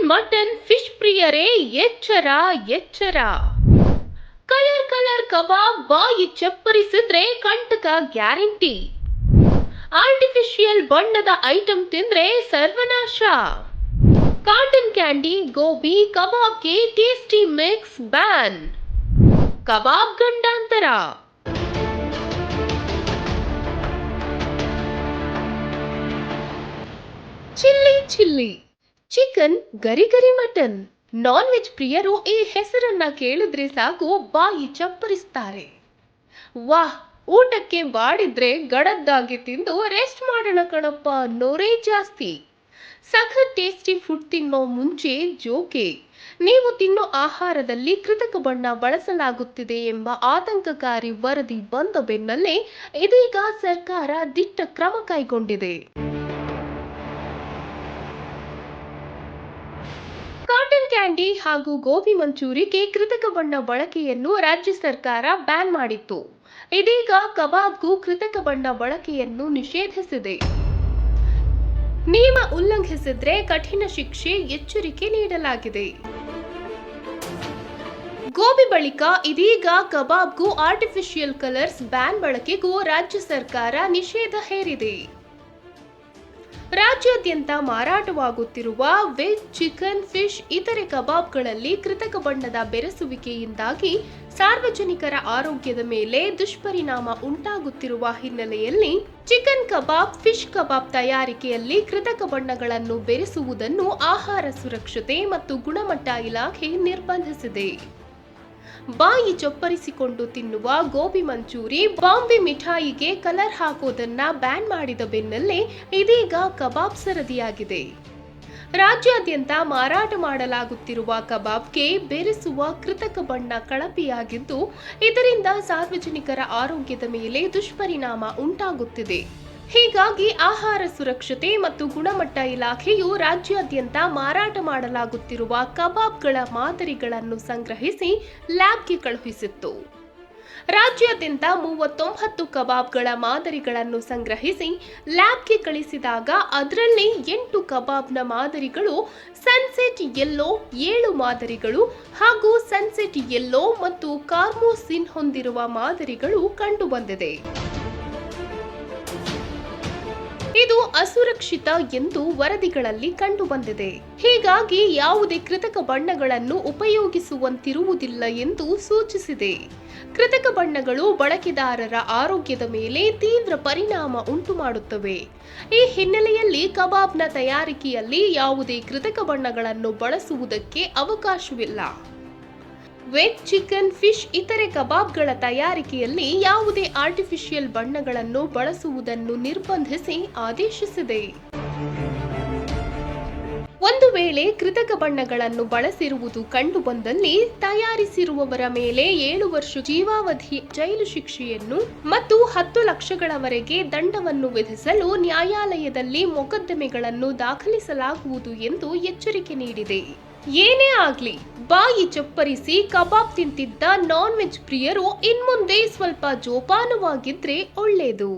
Mutton fish ಪ್ರಿಯರೇ ಎಚ್ಚರ ಎಚ್ಚರ. ಕಲರ್ ಕಬಾಬ್ ಬಾಯಿ ಚಪ್ಪರಿಸಿದ್ರೆ ಕಂಟಕ ಗ್ಯಾರಂಟಿ. ಆರ್ಟಿಫಿಷಿಯಲ್ ಬಣ್ಣದ ಐಟಂ ತಿಂದ್ರೆ ಸರ್ವನಾಶ. ಕಾಟನ್ ಕ್ಯಾಂಡಿ, ಗೋಬಿ, ಕಬಾಬ್ಗೆ ಟೇಸ್ಟಿ ಮಿಕ್ಸ್ ಬ್ಯಾನ್. ಕಬಾಬ್ ಗಂಡಾಂತರ. ಚಿಲ್ಲಿ ಚಿಕನ್, ಗರಿ ಮಟನ್. ನಾನ್ ವೆಜ್ ಪ್ರಿಯರು ಈ ಹೆಸರನ್ನ ಕೇಳಿದ್ರೆ ಸಾಕು ಬಾಯಿ ಚಪ್ಪರಿಸ್ತಾರೆ. ವಾಹ್, ಊಟಕ್ಕೆ ಬಾಡಿದ್ರೆ ಗಡದ್ದಾಗಿ ತಿಂದು ರೆಸ್ಟ್ ಮಾಡೋಣ ಕಣಪ್ಪ ಅನ್ನೋರೇ ಜಾಸ್ತಿ. ಸಖತ್ ಟೇಸ್ಟಿ ಫುಡ್ ತಿನ್ನೋ ಮುಂಚೆ ಜೋಕೆ. ನೀವು ತಿನ್ನೋ ಆಹಾರದಲ್ಲಿ ಕೃತಕ ಬಣ್ಣ ಬಳಸಲಾಗುತ್ತಿದೆ ಎಂಬ ಆತಂಕಕಾರಿ ವರದಿ ಬಂದ ಬೆನ್ನಲ್ಲೇ ಇದೀಗ ಸರ್ಕಾರ ದಿಟ್ಟ ಕ್ರಮ ಕೈಗೊಂಡಿದೆ. ಕಾಟನ್ ಕ್ಯಾಂಡಿ ಹಾಗೂ ಗೋಬಿ ಮಂಚೂರಿಗೆ ಕೃತಕ ಬಣ್ಣ ಬಳಕೆಯನ್ನು ರಾಜ್ಯ ಸರ್ಕಾರ ಬ್ಯಾನ್ ಮಾಡಿತ್ತು. ಇದೀಗ ಕಬಾಬ್ಗೂ ಕೃತಕ ಬಣ್ಣ ಬಳಕೆಯನ್ನು ನಿಷೇಧಿಸಿದೆ. ನಿಯಮ ಉಲ್ಲಂಘಿಸಿದ್ರೆ ಕಠಿಣ ಶಿಕ್ಷೆ ಎಚ್ಚರಿಕೆ ನೀಡಲಾಗಿದೆ. ಗೋಬಿ ಬಳಿಕ ಇದೀಗ ಕಬಾಬ್ಗೂ ಆರ್ಟಿಫಿಷಿಯಲ್ ಕಲರ್ಸ್ ಬ್ಯಾನ್ ಬಳಕೆಗೂ ರಾಜ್ಯ ಸರ್ಕಾರ ನಿಷೇಧ ಹೇರಿದೆ. ರಾಜ್ಯಾದ್ಯಂತ ಮಾರಾಟವಾಗುತ್ತಿರುವ ವೆಜ್, ಚಿಕನ್, ಫಿಶ್, ಇತರೆ ಕಬಾಬ್ಗಳಲ್ಲಿ ಕೃತಕ ಬಣ್ಣದ ಬೆರೆಸುವಿಕೆಯಿಂದಾಗಿ ಸಾರ್ವಜನಿಕರ ಆರೋಗ್ಯದ ಮೇಲೆ ದುಷ್ಪರಿಣಾಮ ಉಂಟಾಗುತ್ತಿರುವ ಹಿನ್ನೆಲೆಯಲ್ಲಿ ಚಿಕನ್ ಕಬಾಬ್, ಫಿಶ್ ಕಬಾಬ್ ತಯಾರಿಕೆಯಲ್ಲಿ ಕೃತಕ ಬಣ್ಣಗಳನ್ನು ಬೆರೆಸುವುದನ್ನು ಆಹಾರ ಸುರಕ್ಷತೆ ಮತ್ತು ಗುಣಮಟ್ಟ ಇಲಾಖೆ ನಿರ್ಬಂಧಿಸಿದೆ. ಬಾಯಿ ಚಪ್ಪರಿಸಿಕೊಂಡು ತಿನ್ನುವ ಗೋಬಿ ಮಂಚೂರಿ, ಬಾಂಬೆ ಮಿಠಾಯಿಗೆ ಕಲರ್ ಹಾಕೋದನ್ನ ಬ್ಯಾನ್ ಮಾಡಿದ ಬೆನ್ನಲ್ಲೇ ಇದೀಗ ಕಬಾಬ್ ಸರದಿಯಾಗಿದೆ. ರಾಜ್ಯಾದ್ಯಂತ ಮಾರಾಟ ಮಾಡಲಾಗುತ್ತಿರುವ ಕಬಾಬ್ಗೆ ಬೆರೆಸುವ ಕೃತಕ ಬಣ್ಣ ಕಳಪೆಯಾಗಿದ್ದು, ಇದರಿಂದ ಸಾರ್ವಜನಿಕರ ಆರೋಗ್ಯದ ಮೇಲೆ ದುಷ್ಪರಿಣಾಮ ಉಂಟಾಗುತ್ತಿದೆ. ಹೀಗಾಗಿ ಆಹಾರ ಸುರಕ್ಷತೆ ಮತ್ತು ಗುಣಮಟ್ಟ ಇಲಾಖೆಯು ರಾಜ್ಯಾದ್ಯಂತ ಮಾರಾಟ ಮಾಡಲಾಗುತ್ತಿರುವ ಕಬಾಬ್ಗಳ ಮಾದರಿಗಳನ್ನು ಸಂಗ್ರಹಿಸಿ ಲ್ಯಾಬ್ಗೆ ಕಳುಹಿಸಿತ್ತು. ರಾಜ್ಯಾದ್ಯಂತ 39 ಕಬಾಬ್ಗಳ ಮಾದರಿಗಳನ್ನು ಸಂಗ್ರಹಿಸಿ ಲ್ಯಾಬ್ಗೆ ಕಳಿಸಿದಾಗ ಅದರಲ್ಲಿ 8 ಕಬಾಬ್ನ ಮಾದರಿಗಳು ಸನ್ಸೆಟ್ ಯೆಲ್ಲೋ, 7 ಮಾದರಿಗಳು ಹಾಗೂ ಸನ್ಸೆಟ್ ಯೆಲ್ಲೋ ಮತ್ತು ಕಾರ್ಮೋಸಿನ್ ಹೊಂದಿರುವ ಮಾದರಿಗಳು ಕಂಡುಬಂದಿದೆ. ಇದು ಅಸುರಕ್ಷಿತ ಎಂದು ವರದಿಗಳಲ್ಲಿ ಕಂಡುಬಂದಿದೆ. ಹೀಗಾಗಿ ಯಾವುದೇ ಕೃತಕ ಬಣ್ಣಗಳನ್ನು ಉಪಯೋಗಿಸುವಂತಿರುವುದಿಲ್ಲ ಎಂದು ಸೂಚಿಸಿದೆ. ಕೃತಕ ಬಣ್ಣಗಳು ಬಳಕೆದಾರರ ಆರೋಗ್ಯದ ಮೇಲೆ ತೀವ್ರ ಪರಿಣಾಮ ಉಂಟುಮಾಡುತ್ತವೆ. ಈ ಹಿನ್ನೆಲೆಯಲ್ಲಿ ಕಬಾಬ್ನ ತಯಾರಿಕೆಯಲ್ಲಿ ಯಾವುದೇ ಕೃತಕ ಬಣ್ಣಗಳನ್ನು ಬಳಸುವುದಕ್ಕೆ ಅವಕಾಶವಿಲ್ಲ. ವೆಜ್, ಚಿಕನ್, ಫಿಶ್, ಇತರೆ ಕಬಾಬ್ಗಳ ತಯಾರಿಕೆಯಲ್ಲಿ ಯಾವುದೇ ಆರ್ಟಿಫಿಷಿಯಲ್ ಬಣ್ಣಗಳನ್ನು ಬಳಸುವುದನ್ನು ನಿರ್ಬಂಧಿಸಿ ಆದೇಶಿಸಿದೆ. ಒಂದು ವೇಳೆ ಕೃತಕ ಬಣ್ಣಗಳನ್ನು ಬಳಸಿರುವುದು ಕಂಡುಬಂದಲ್ಲಿ ತಯಾರಿಸಿರುವವರ ಮೇಲೆ 7 ವರ್ಷ ಜೀವಾವಧಿ ಜೈಲು ಶಿಕ್ಷೆಯನ್ನು ಮತ್ತು 10 ಲಕ್ಷಗಳವರೆಗೆ ದಂಡವನ್ನು ವಿಧಿಸಲು ನ್ಯಾಯಾಲಯದಲ್ಲಿ ಮೊಕದ್ದಮೆಗಳನ್ನು ದಾಖಲಿಸಲಾಗುವುದು ಎಂದು ಎಚ್ಚರಿಕೆ ನೀಡಿದೆ. ಏನೇ ಆಗ್ಲಿ, ಬಾಯಿ ಚಪ್ಪರಿಸಿ ಕಬಾಬ್ ತಿಂತಿದ್ದ ನಾನ್ ವೆಜ್ ಪ್ರಿಯರು ಇನ್ಮುಂದೆ ಸ್ವಲ್ಪ ಜೋಪಾನವಾಗಿದ್ರೆ ಒಳ್ಳೆಯದು.